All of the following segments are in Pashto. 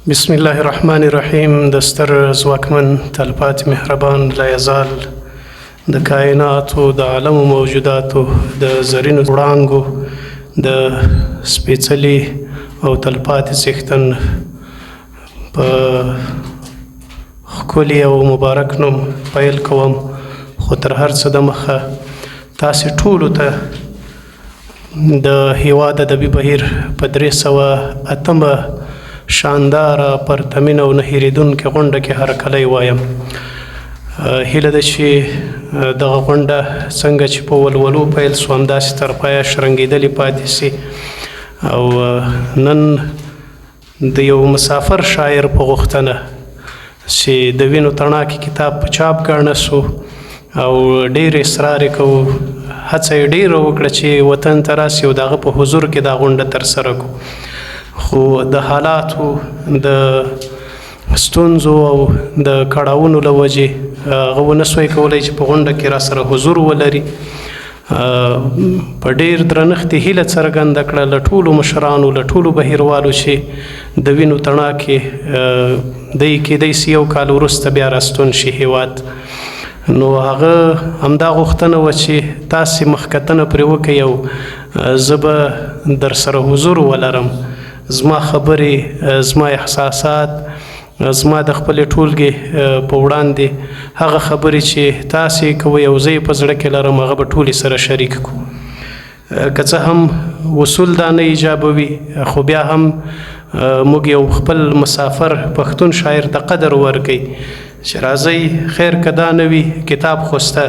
بسم الله الرحمن الرحیم. د ستر ځواکمن تلپاتې مهربان لا یزال د کائناتو د عالمو موجوداتو د زرینو وړانګو د سپېڅلي او تلپاتې څښتن په ښکلي او مبارک نوم پیل کوم. خو تر هر څه دمخه تاسې ټولو ته د هېواد ادبي بهیر په 308 شانداره پرتمینه او نه هېرېدونکې غونډه کې هرکلی وایم. هیله ده چې دغه غونډه څنګه چې په ولولو پیل سو همداسې تر پایه شرنګېدلې پاتې سي. او نن د یو مسافر شاعر په غوښتنه چې د وینو تڼاکې کتاب په چاپ ګڼه سو او ډېر اصرار یې کوو، هڅه یې ډېره وکړه چې وطن ته راسي او د هغه په حضور کې دا غونډه ترسره کړو. خو د حالاتو د ستونزو او د کړاوونو له وجې هغه ونسوی کولی چې په غونډه کې را سره حضور ولري. په ډېر درنښت یې هیله څرګنده کړه له ټولو مشرانو، له ټولو بهیروالو چې د وینو تڼاکې دی کېدی سي یو کال وروسته بیا راستون شي هېواد. نو هغه همدا غوښتنه وه چې تاسې مخکتنه پرې وکئ او زه به در سره حضور ولرم. زما خبرې، زما احساسات، زما د خپلې ټولګې په وړاندې هغه خبرې چې تاسې کوئ او زه یې په زړه کې لرم هغه به ټولې سره شریک کړو. که څه هم وصول دا نه ایجابوي خو بیا هم موږ یو خپل مسافر پښتون شاعر ته قدر ورکوي چې راځئ خیر که دا نه وي کتاب خو شته،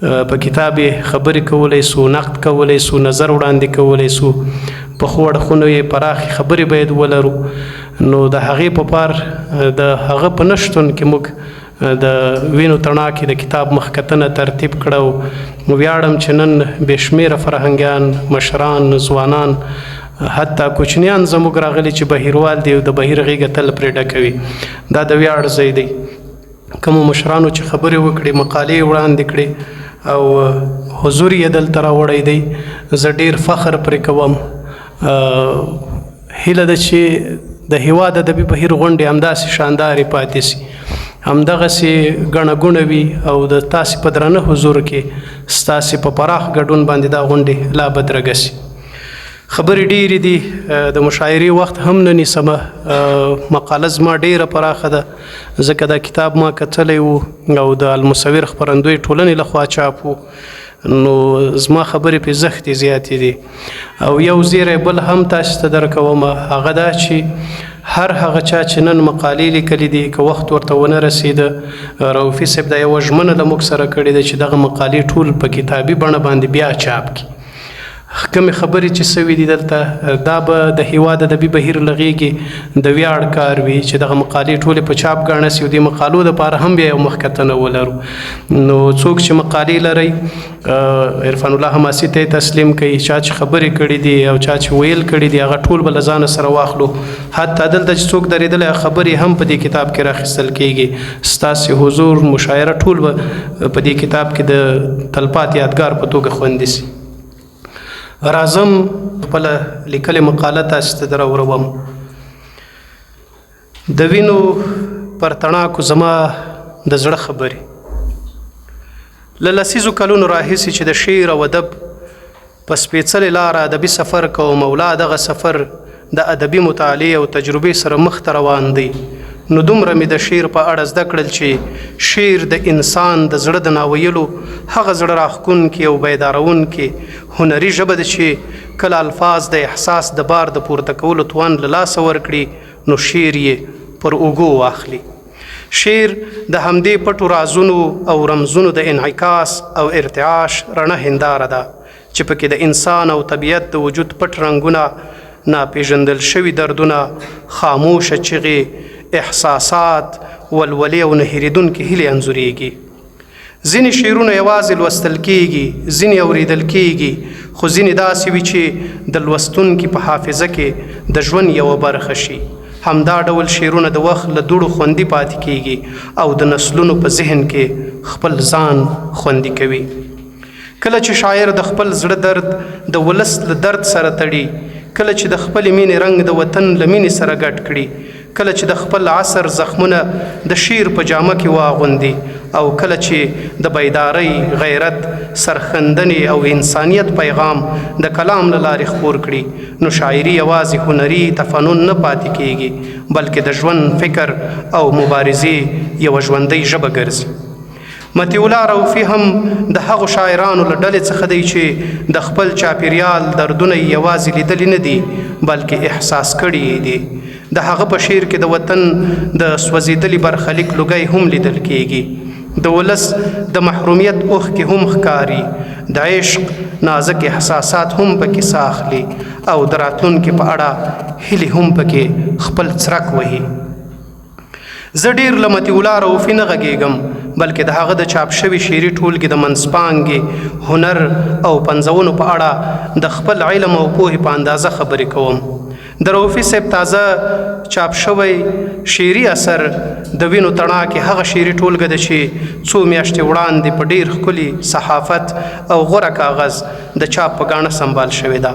په کتاب یې خبرې کولی سو، نقد کولی سو، نظر وړاندې کولی سو، په ښو اړخونو یې پراخې خبرې باید ولرو. نو د هغې په پار د هغه په نشتون کې موږ د وینو تڼاکې د کتاب مخکتنه ترتیب کړه. او ویاړم چې نن بې شمېره فرهنګیان، مشران، ځوانان، حتی کوچنیان زموږ راغلي چې بهیروال دی او د بهیر غېږه تل پرې ډکوي. دا د ویاړ ځای دی. کومو مشرانو چې خبرې وکړې، مقالې وړاندې کړې او حضور یې دلته راوړی دی، زه ډېر فخر پرې کوم. هیله ده چې د هېواد ادبي بهیر غونډې همداسې شاندارې پاتې سي، همدغسې ګڼه ګوڼه وي او د تاسې په درانه حضور کې ستاسې په پراخ ګډون باندې دا غونډې لا بدرګه سي. خبرې ډېرې دي، د مشاعرې وخت هم نه نیسمه. مقاله زما ډېره پراخه ده ځکه دا کتاب ما کتلی و او د المصور خپرندوی ټولنې لخوا چاپ و. نو زما خبرې پې زښتې زیاتې دي. او یو زیری بل هم تاسې ته درکومه، هغه دا چې هر هغه چا چې نن مقالې لیکلي دي که وخت ورته ونه رسېده، رؤفي صاحب دا یوه ژمنه له موږ سره کړې ده چې دغه مقالې ټول په کتابي بڼه باندې بیا چاپ کړي. کومې خبرې چې سوي دي دلته دا به د هېواد ادبي بهیر له غېږې د ویاړ کار وي چې دغه مقالې ټولې په چاپ ګاڼه سي او د مقالو دپاره هم بیا یو مخکتنه ولرو. نو څوک چې مقالې لرئ عرفان الله حماسي ته یې تسلیم کوي، چا چې خبرې کړي دي او چا چې ویل کړي دي هغه ټول به له ځانه سره واخلو. حتی دلته چې څوک درېدلی خبرې هم په دې کتاب کې راخیستل کېږي. ستاسې حضور، مشاعره ټول به په دې کتاب کې د تلپاتې یادګار په توګه خوندي سي. راځم خپله لیکلې مقاله تاسې ته دراوروم. د وینو پر تڼاکو زما د زړه خبرې له لسیزو کلونو راهیسې چې د شعر او ادب په سپېڅلې لاره ادبي سفر کوم او لا دغه سفر د ادبي مطالعې او تجربې سره مخ ته روان دی، نو دومره مې د شعر په اړه زده کړل چې شعر د انسان د زړه د ناویلو هغه زړه راښکونکې او بیدارونکې هنري ژبه ده چې کله الفاظ د احساس د بار د پورته کولو توان له لاسه ورکړي نو شعر یې پر اوږو واخلي. شعر د همدې پټو رازونو او رمزونو د انعکاس او ارتعاش رڼه هنداره ده چې پکې د انسان او طبیعت د وجود پټ رنګونه، ناپېژندل شوي دردونه، خاموشه چغې، احساسات، ولولې او نه هېرېدونکې هیلې انځورېږي. ځینې شعرونه یوازې لوستل کېږي، ځینې اورېدل کېږي، خو ځینې داسې وي چې د لوستونکي په حافظه کې د ژوند یوه برخه شي. همدا ډول شعرونه د وخت له دوړو خوندي پاتې کېږي او د نسلونو په ذهن کې خپل ځان خوندي کوي. کله چې شاعر د خپل زړه درد د ولس له درد سره تړي، کله چې د خپل مینې رنګ د وطن له مینې سره ګډ کړي، کله چې د خپل عصر زخمونه د شیر په جامه کې واغوندي او کله چې د بیدارۍ، غیرت، سرښندنې او انسانیت پیغام د کلام له لارې خپور کړي، نو شاعري یوازې هنري تفنن نه پاتې کیږي بلکې د ژوند، فکر او مبارزې یوه ژوندۍ ژبه ګرځي. مطیع الله روفي هم د هغو شاعرانو له ډلې څخه دی چې د خپل چاپیریال دردونه یې یوازې لیدلي نه دي بلکې احساس کړي یې دي. د هغه په شعر کې د وطن د سوځېدلي برخلیک لوګی هم لیدل کیږي، د ولس د محرومیت اوښکې هم ښکاري، د عشق نازک احساسات هم پکې ساه اخلي او د راتلونکي په اړه هیلې هم پکې خپل څرک وهي. زه ډېر له مطیع الله روفي نه غږېږم بلکې د هغه د چاپ شوي شعري ټولګې د منځپانګې، هنر او پنځونو په اړه د خپل علم او پوهې په اندازه خبرې کوم. د روفي صاحب تازه چاپ شوی شعري اثر د وینو تڼاکې هغه شعري ټولګه ده چې څو میاشتې وړاندې په ډېر ښکلي صحافت او غوره کاغذ د چاپ په ګاڼه سنبال شوې ده.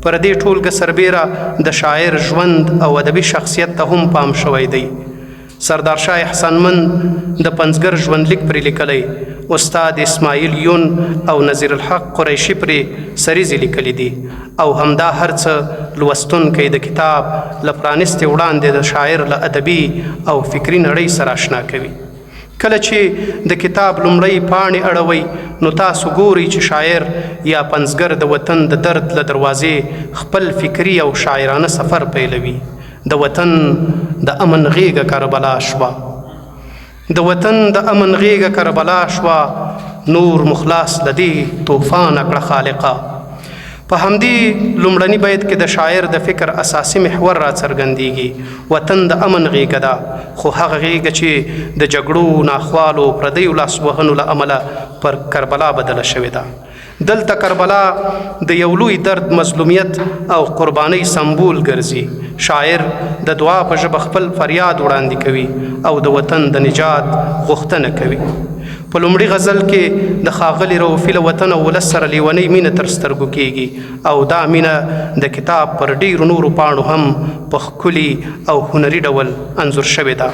پر دې ټولګه سربیره د شاعر ژوند او ادبي شخصیت ته هم پام شوی دی. سردار شاه احسانمند د پنځګر ژوندلیک پرې لیکلی، استاد اسماعیل یون او نظیر الحق قریشي پرې سریزې لیکلي دي او همدا هر څه لوستونکی د کتاب له پرانستې وړاندې د شاعر له ادبي او فکري نړۍ سره اشنا کوي. کله چې د کتاب لومړی پاڼې اړوئ نو تاسو ګورئ چې شاعر یا پنځګر د وطن د درد له دروازې خپل فکري او شاعرانه سفر پیلوي. د وطن د امن غیږه کربلا شوه، د وطن د امن غیږه کربلا شوه، نور مخلاص له دې طوفانه کړه خالقه. په همدې لومړني بیت کې د شاعر د فکر اساسي محور را څرګندیږي. وطن د امن غیږه ده، خو هغه غیږه چې د جګړو، ناخوالو، پردیو لاسوهنو له امله پر کربلا بدله شوې ده. دلته کربلا د یو لوی درد، مظلومیت او قربانۍ سمبول ګرځي. شاعر د دعا په ژبه خپل فریاد وړاندې کوي او د وطن د نجات غوښتنه کوي. په لومړي غزل کې د ښاغلي روفي له وطن او ولس سره لیونۍ مینه تر سترګو کیږي او دا مینه د کتاب پر ډیرو نورو پاڼو هم په ښکلي او هنري ډول انځور شوې ده.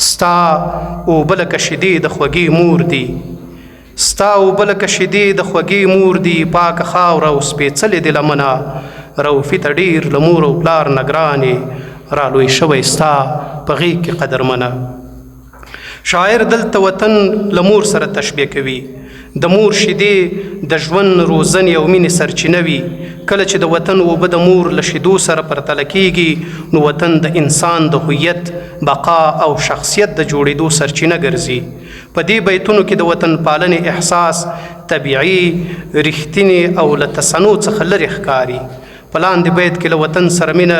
ستا اوبه لکه شیدې د خوږې مور دي، ستا اوبه لکه شیدې د خوږې مور دي، پاکه خاوره او سپېڅلې دې لمنه. روفي ته ډېر له مور او پلار نه ګرانې، رالوی شوی ستا په غېږ کې قدرمنه. شاعر دلته وطن له مور سره تشبیه کوي. د مور شیدې د ژوند، روزنې او مینې سرچینه وي. کله چې د وطن اوبه د مور له شیدو سره پرتله کیږي نو وطن د انسان د هویت، بقا او شخصیت د جوړېدو سرچینه ګرځي. په دې بیتونو کې د وطن پالنې احساس طبیعي، رښتینې او له تصنع څخه لرې ښکاري. په لاندې بیت کې له وطن سره مینه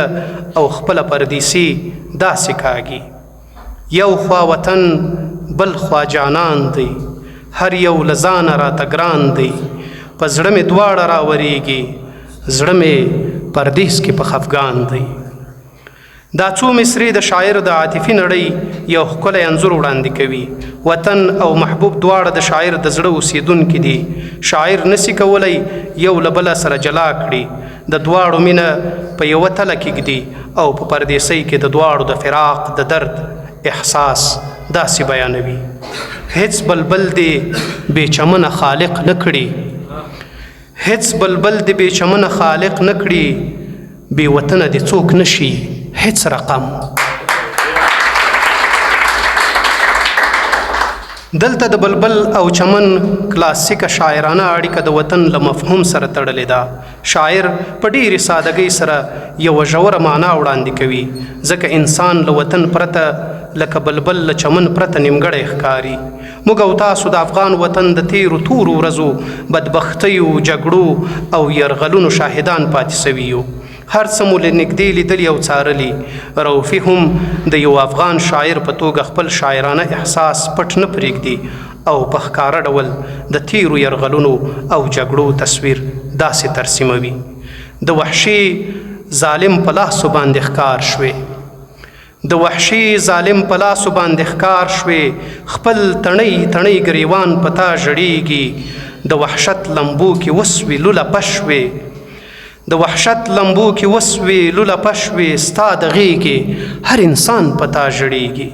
او خپله پردیسي داسې کاږي: یو خوا وطن بل خوا جانان دی، هر یو له ځانه راته ګران دی، په زړه مې دواړه راورېږي، زړه مې پردیس کې په خفګان دی. دا څو مصرې د شاعر د عاطفي نړۍ یو ښکلی انځور وړاندې کوي. وطن او محبوب دواړه د شاعر د زړه اوسیدونکي دي. شاعر نسی کولی یو له بله سره جلا کړي. د دواړو مینه په یوه تله کې ږدي او په پردیسۍ کې د دواړو د فراق د درد احساس داسې بیانوي: هیڅ بلبل دې بې چمنه خالق نه کړي، هیڅ بلبل دې بې چمنه خالق نه کړي، بې وطنه دې څوک نشي هیڅ رقم. دلته د بلبل او چمن کلاسیکه شاعرانه اړیکه د وطن له مفهوم سره تړلې ده. شاعر په ډېرې سادګۍ سره یوه ژوره معنا وړاندې کوي، ځکه انسان له وطن پرته لکه بلبل له چمن پرته نیمګړی ښکاري. موږ او تاسو د افغان وطن د تیرو تورو ورځو، بدبختیو، جګړو او یرغلونو شاهدان پاتې سوي یو. هر څه مو له نږدې لیدلي او څارلي. روفي هم د یو افغان شاعر په توګه خپل شاعرانه احساس پټ نه پرېږدي او په ښکاره ډول د تیرو یرغلونو او جګړو تصویر داسې ترسیموي: د وحشي ظالم په لاسو باندې ښکار شوې، د وحشي ظالم په لاسو باندې ښکار شوې، خپل تڼۍ تڼۍ ګریوان په تا ژړېږي، د وحشت لمبو کې وسوې لوله پش شوې، د وحشت لمبو کې وسوې لوله پشوې ستا د غېږې هر انسان په تا ژړېږي.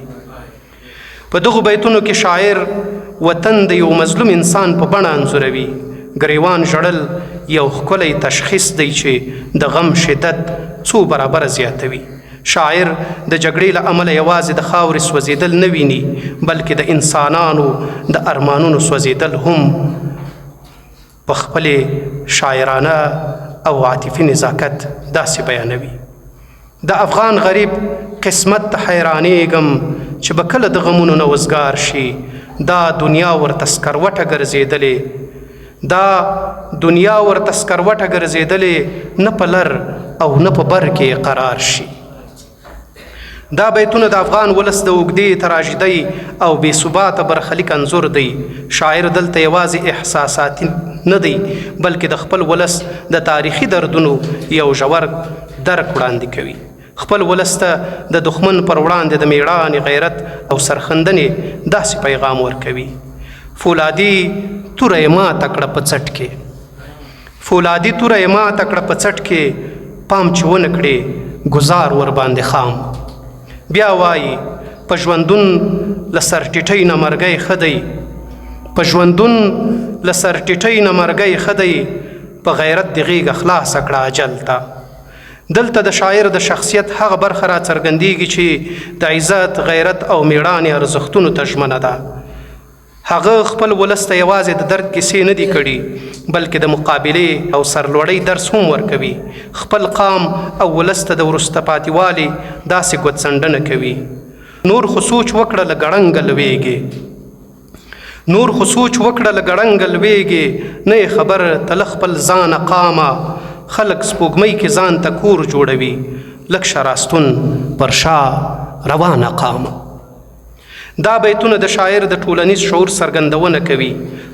په دغو بیتونو کې شاعر وطن د یو مظلوم انسان په بڼه انځوروي. ګریوان ژړل یو ښکلی تشخیص دی چې د غم شدت څو برابره زیاتوي. شاعر د جګړې له امله یوازې د خاورې سوځېدل نه ویني بلکې د انسانانو د ارمانونو سوځېدل هم په خپلې شاعرانه او عاطفي نزاکت داسې بیانوي. د افغان غریب قسمت ته حیرانېږم چې به کله د غمونو نه وزګار شي. دا دنیا ورته سکروټه ګرځېدلې دا دنیا ورته سکروټه ګرځېدلې نه په لر او نه په بر کې قرار شي. دا بیتونه د افغان ولس د اوږدې تراژیدۍ او بې ثباته برخلیک انځور دی. شاعر دلته یوازې احساساتي نه دی بلکې د خپل ولس د تاریخي دردونو یو ژور درک وړاندې کوي. خپل ولس ته د دښمن پر وړاندې د میړانې غیرت او سرښندنې داسې پیغام ورکوي. فولادي توره یې ماته کړه په څټ کې فولادي توره یې ماته کړه په څټ کې پام چې ونه کړې ګزار ورباندې خام. بیا وایي په ژوندون له سر ټیټۍ نه مرګی ښه دی په ژوندون له سر ټیټۍ نه مرګی ښه دی په غیرت د غېږه خلاصه کړه اجل ته. دلته د شاعر د شخصیت هغه برخه را څرګندېږي چې د عزت غیرت او میړانې ارزښتونو ته ژمنه ده. هغه خپل ولس ته یوازې د درد کیسې نه دي کړي بلکې د مقابلې او سرلوړۍ درس هم ورکوي. خپل قام او ولس ته د وروسته پاتېوالي داسې ګوتڅنډنه کوي. نور خو سوچ وکړه له ګړنګه لویږې نور خو سوچ وکړه له ګړنګه لویږې نه یې خبر تله خپل ځانه قامه خلک سپوږمۍ کې ځان ته کور جوړوي لږ شراستون پر شا روانه قامه. دا بیتونه د شاعر د ټولنیز شعور څرګندونه کوي.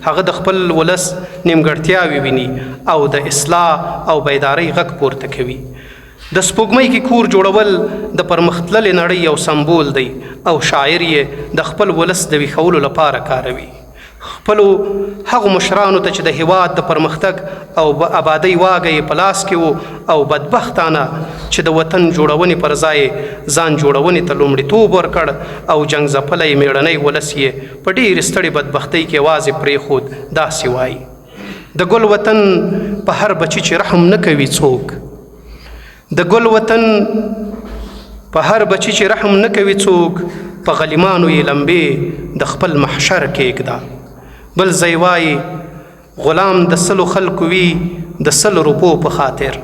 هغه د خپل ولس نیمګړتیاوې ویني او د اصلاح او بیدارۍ غږ پورته کوي. د سپوږمۍ کې کور جوړول د پرمختللې نړۍ یو سمبول دی او شاعر یې د خپل ولس د ویښولو لپاره کاروي. خپلو هغو مشرانو ته چې د هیواد د پرمختګ او آبادۍ واګه یې په لاس کې و او بدبختانه چې د وطن جوړونې پر ځای ځان جوړونې ته لومړیتوب ورکړ او جنګ ځپلی میړنی ولس یې په ډېرې ستړې بدبختۍ کې یوازې پرېښود. داسې وایي د ګل وطن په هر بچي چې رحم نه کوي څوک د ګل وطن په هر بچي چې رحم نه کوي څوک په غلیمانو یې لمبې د خپل محشر کېږده. بل ځای وایي غلام د سلو خلکو وي د 100 روپو په خاطر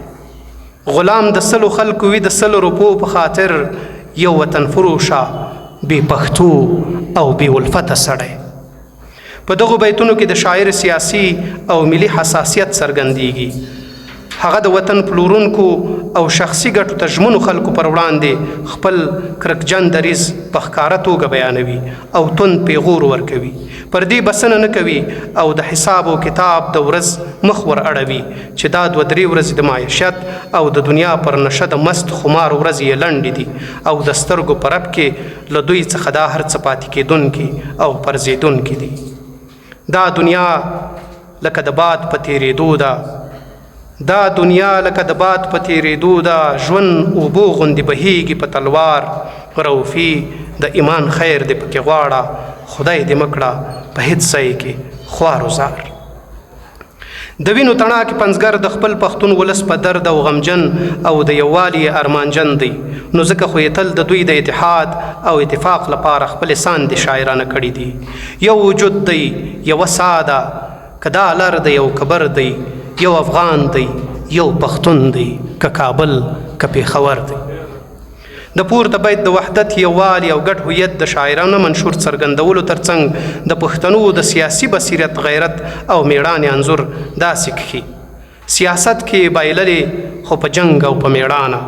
غلام د 100 خلکو وي د 100 روپو په خاطر یو وطن فروشه بې پښتو او بې الفته سړی. په دغو بیتونو کې د شاعر سیاسي او ملي حساسیت څرګندېږي. هغه د وطن پلورونکو او شخصي ګټو ته ژمنو خلکو پر وړاندې خپل کرکجن دریځ په ښکاره توګه بیانوي او توند پیغور ورکوي. پر دې بسنه نه کوي او د حساب او کتاب د ورځ مخ ور اړوي چې دا 2-3 ورځې د معیشت او د دنیا پر نشه د مست خمار ورځې یې لنډې دي او د سترګو په رپ کې له دوی څخه دا هر څه پاتې کېدونکي او پرځېدونکي دي. دا دنیا لکه د باد په تېرېدو ده دا دنیا لکه د باد په تېرېدو ده ژوند اوبو غوندې بهیږي په تلوار روفي د ایمان خیر دې پکې غواړه خدای دې مکړه په هیڅ ځای کې خوار و زار. د وینو تڼاکې پنځګر د خپل پښتون ولس په درد او غمجن او د یووالي ارمانجن دی نو ځکه خو یې تل د دوی د اتحاد او اتفاق لپاره خپلې ساندې شاعرانه کړي دي. یو وجود دی یوه ساه ده که دا لر دی یو کبر دی یو افغان دی یو پښتون دی که کابل که پېښور دی. د پورته بیت د وحدت یووالي او ګډ هویت د شاعرانه منشور څرګندولو ترڅنګ د پښتنو د سیاسي بصیرت غیرت او میړانې انځور داسې کښي. سیاست کې بایللې خو په جنګ او په میړانه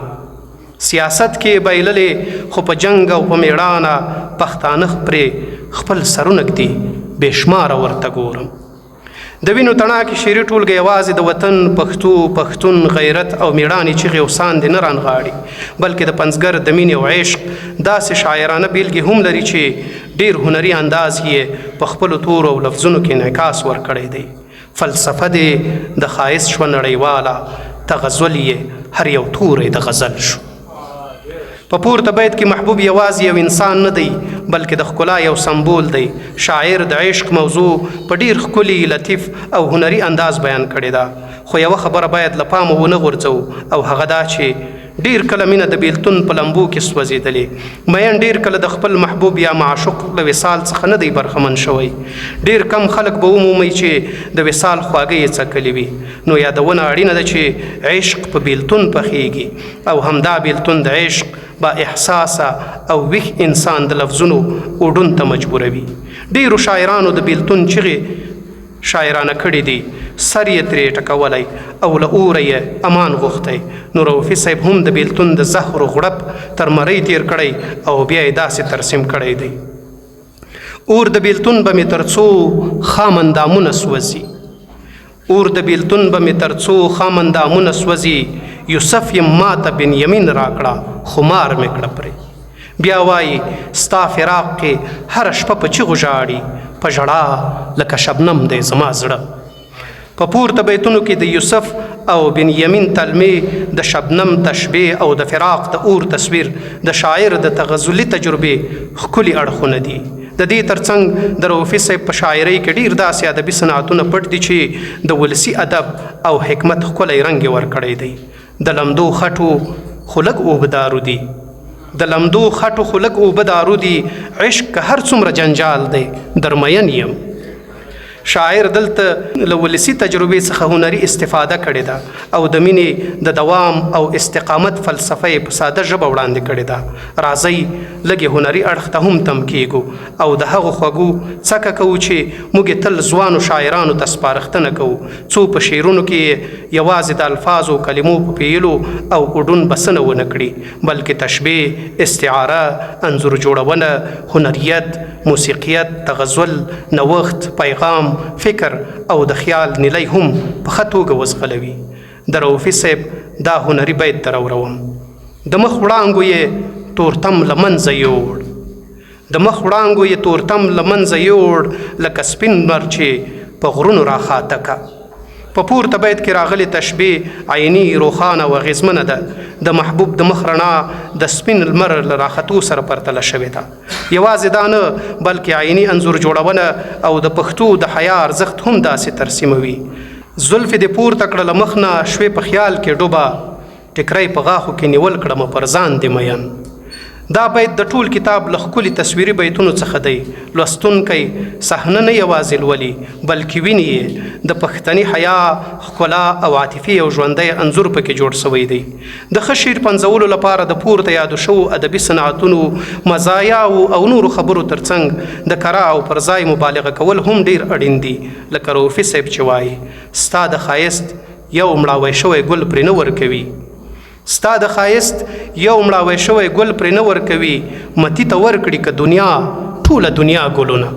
سیاست کې بایللې خو په جنګ او په میړانه پښتانه پرې خپل سرونه ږدي بې شماره ورته ګورم. د وینو تڼاکې شعري ټولګه یوازې د وطن پښتو پښتون غیرت او میړانې چغې او ساندې نه رانغاړي بلکې د پنځګر د مینې او عشق داسې شاعرانه بیلګې هم لري چې ډېر هنري انداز یې په خپلو تورو او لفظونو کې انعکاس ورکړی دی. فلسفه دې د ښایست شوه نړیواله تغزل یې هر یو توری د غزل شو. په پورته بیت کې محبوب یوازې یو انسان نه دی بلکې د ښکلا یو سمبول دی. شاعر د عشق موضوع په ډیر ښکلي، لطیف او هنري انداز بیان کړې ده. خو یوه خبره باید له پامه ونه غورځوو او هغه دا چې ډیر کله مینه د بیلتون په لمبو کې سوځېدلې. مین ډیر کله د خپل محبوب یا معشوق له وصال څخه نه دی برخمن شوی. ډیر کم خلک به ومومي چې د وصال خواږه یې څکلې وي. نو یادونه اړینه ده چې عشق په بیلتون پخیږي او همدا بیلتون د عشق با احساسه او ویښ انسان د لفظونو اوډون ته مجبوروي. ډیرو شاعرانو د بیلتون چغې شاعرانه کړي دي، سر یې ترې ټکولی او له اوره یې امان غوښتی. نو رؤفي صاحب هم د بیلتون د زهرو غړپ تر مرۍ تیر کړی او بیا یې داسې ترسیم کړی دی: اور د بیلتون به مې تر څو خامندامونه سوځي، اور د بیلتون به مې تر څو خامندامونه سوځي. یوسف یم ماته بنیامین راکړه خمار مې کړه پرې. بیا وایي ستا فراق کې هره شپه په چیغو ژاړي، په ژړا لکه شبنم دی زما زړه. په پورته بیتونو کې د یوسف او بنیامین تلمې، د شبنم تشبیه او د فراق د اور تصویر د شاعر د تغزلي تجربې ښکلي اړخونه دي. د دې ترڅنګ د رؤفي صاحب په شاعرۍ کې ډیر داسې ادبي صنعتونه پټ دي چې د ولسي ادب او حکمت ښکلی رنګ یې ورکړی دی. د لمدو خټو خو لږ اوبدارو دي، د لمدو خټو خو لږ اوبدارو دي. عشق که هر څومره جنجال دی درمین یم. شاعر دلته له ولسي تجربې څخه هنري استفاده کړې ده او د مینې د دوام او استقامت فلسفه یې په ساده ژبه وړاندې کړې ده. راځئ لږې هنري اړخ ته هم تم کیږو او د هغو خوږو څکه کوو چې موږ یې تل ځوانو شاعرانو ته سپارښتنه کوو، څو په شعرونو کې یوازې د الفاظو کلمو په پیلو او اوډون بسنه ونه کړي بلکې تشبیه، استعاره، انځور جوړونه، هنریت، موسیقیت، تغزل، نوښت، پیغام، فکر او د خیال نیلی هم په ښه توګه وزغلوي. د رؤفي صاحب دا هنري بیت ته راوړم: د مخ وړانګو یې تورتم له منځه یوړ، د مخ وړانګو یې تورتم له منځه یوړ، لکه سپین لمر چې په غرونو راخاته کا. په پورته بیت کې راغلي تشبیه عیني، روښانه او اغیزمنه ده. د محبوب د مخ رڼا د سپین لمر له راختو سره پرتله شوې ده. یوازې دا نه بلکې عیني انځور جوړونه او د پښتو د حیا ارزښت هم داسې ترسیموي. زلفې دې پورته کړه له مخ نه، شوې په خیال کې ډوبه، ټکری په غاښو کې نیول کړم پر ځان دې مین. دا بیت د ټول کتاب له ښکلي تصویري بیتونو څخه دی. لوستونکی صحنه نه یوازې لولي بلکې ویني یې. د پښتني حیا، ښکلا او عاطفي او ژوندی انځور پکې جوړ سوی دی. د ښه شعر پنځولو لپاره د پورته یادو شوو ادبي صنعتونو، مزایاو او نورو خبرو ترڅنګ د کره او پر ځای مبالغه کول هم ډیر اړین دي. لکه رؤفي صاحب چې وایي: ستا د ښایست یو مړاوی شوی ګل پرې نه ورکوي، ستا د ښایست یو مړاوی شوی ګل پرې نه ورکوي، متی ته ورکړي که دنیا ټوله دنیا ګلونه.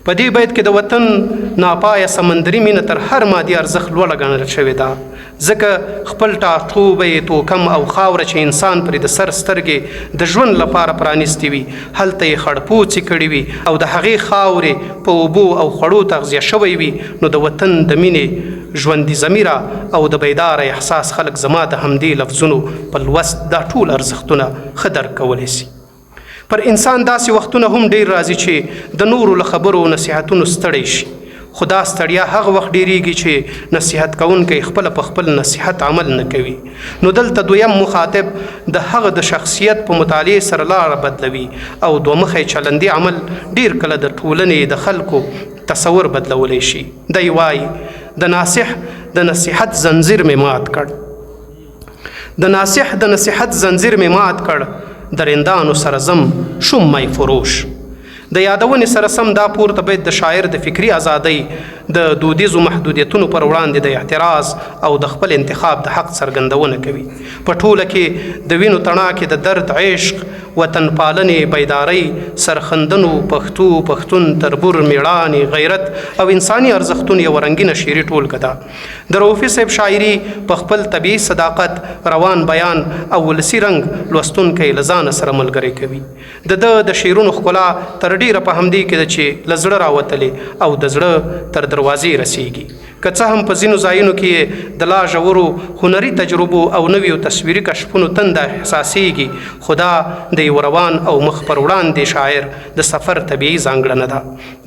په دې بیت کې د وطن ناپایه سمندري مینه تر هر مادي ارزښت لوړه ګڼل شوې ده، ځکه خپل ټاټوبی، توکم او خاوره چې انسان پرې د سر سترګې د ژوند لپاره پرانیستې وي، هلته یې خړپوڅې کړي وي او د هغې خاورې په اوبو او خوړو تغذیه شوی وي. نو د وطن د مینې ژوندي ضمیره او د بیداره احساس خلک زما د همدې لفظونو په لوست دا ټول ارزښتونه ښه درک کولی سي. پر انسان داسې وختونه هم ډیر راځي چې د نورو له خبرو نصیحتونو ستړی شي، خو دا ستړیا هغه وخت ډیریږي چې نصیحت کوونکی خپله په خپل نصیحت عمل نه کوي. نو دلته دویم مخاطب د هغه د شخصیت په مطالعې سره لاره بدلوي او دومخی چلندي عمل ډیر کله د ټولنې د خلکو تصور بدلولی شي. دی وایي: د ناصح د نصیحت زنځیر مې مات کړ، د ناصح د نصیحت زنځیر مې مات کړ، درندانو سره زم شوم مای فروش. د یادونې سره سم دا پورته بیت د شاعر د فکري ازادۍ، د دودیزو محدودیتونو پر وړاندې د اعتراض او د خپل انتخاب د حق څرګندونه کوي. په ټوله کې د وینو تڼا کې د درد، عشق، وطن پالنې، بیدارۍ، سرخندنو، پښتو، پښتون، تربور، میړانې، غیرت او انساني ارزښتونو یوه رنګینه شعري ټولګه ده. د رؤفي صاحب شاعري په خپل طبیعي صداقت، روان بیان او ولسي رنګ لوستونکی له ځانه سره ملګری کوي. د ده د شعرونو ښکلا تر ډیره په همدې کې ده چې له زړه راوتلې او د زړه تر دروازې رسیږي. که څه هم په ځینو ځایونو کې د لا ژورو هنري تجربو او نویو تصویري کشفونو تنده احساسیږي، خو دا د یو روان او مخ پر وړاندې شاعر د سفر طبیعي ځانګړنه ده.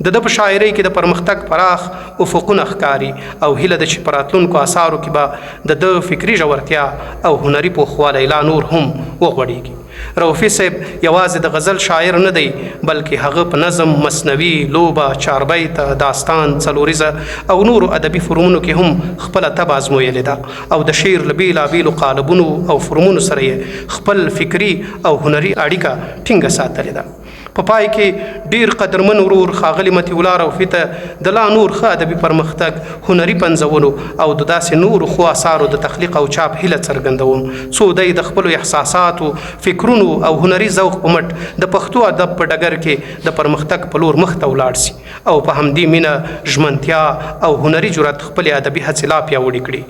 د ده په شاعرۍ کې د پرمختګ پراخ افقونه ښکاري او هیله ده چې په راتلونکو اثارو کې به د ده فکري ژورتیا او هنري پوخوالی لا نور هم وغوړېږي. رؤفي صاحب یوازې د غزل شاعر نه دی، بلکې هغه په نظم، مثنوي، لوبه، چاربیت، داستان، څلوریزه او نورو ادبي فرمونو کې هم خپله طبع ازمویلې ده او د شعر له بېلابېلو قالبونو او فرمونو سره یې خپل فکري او هنري اړیکه ټینګه ساتلې ده. په پای کې ډیر قدرمن ورور ښاغلي مطیع الله رؤفي ته د لا نور ښه ادبي پرمختګ، هنري پنځولو او د داسې نورو ښو اثارو د تخلیق او چاپ هیله څرګندوم څو دی د خپلو احساساتو، فکرونو او هنري ذوق په مټ د پښتو ادب په ډګر کې د پرمختګ په لور مخته ولاړ سي او په همدې مینه، ژمنتیا او هنري جرأت خپلې ادبي هڅې لا پیاوړې کړي.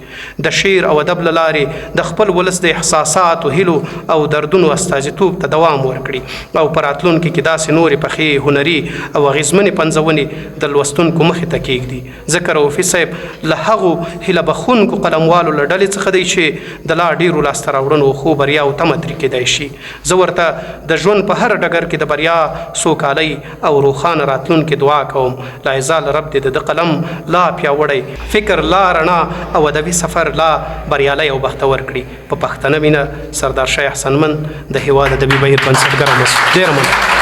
د شعر او ادب له لارې د خپل ولس د احساساتو، هیلو او دردونو استازیتوب ته دوام ورکړي او په راتلونکي کې داسې نورې پخې، هنري او اغیزمنې پنځونې د لوستونکو مخې ته کیږدي. ځکه رؤفي صاحب له هغو هیله بخونکو قلموالو له ډلې څخه دی چې د لا ډیرو لاسته راوړنو، خو بریاو تمه ترې کیدای شي. زه ورته د ژوند په هر ډګر کې د بریا، سوکالۍ او روښانه راتلونکي دعا کوم. لا یزال رب دې د قلم لا پیاوړی، فکر لا رڼا او ادبي سفر لا بریالی او بختور کړي. په پښتنه مینه، سردار شاه احسانمن، د هېواد ادبي بهیر بنسټګر. ډېره مننه.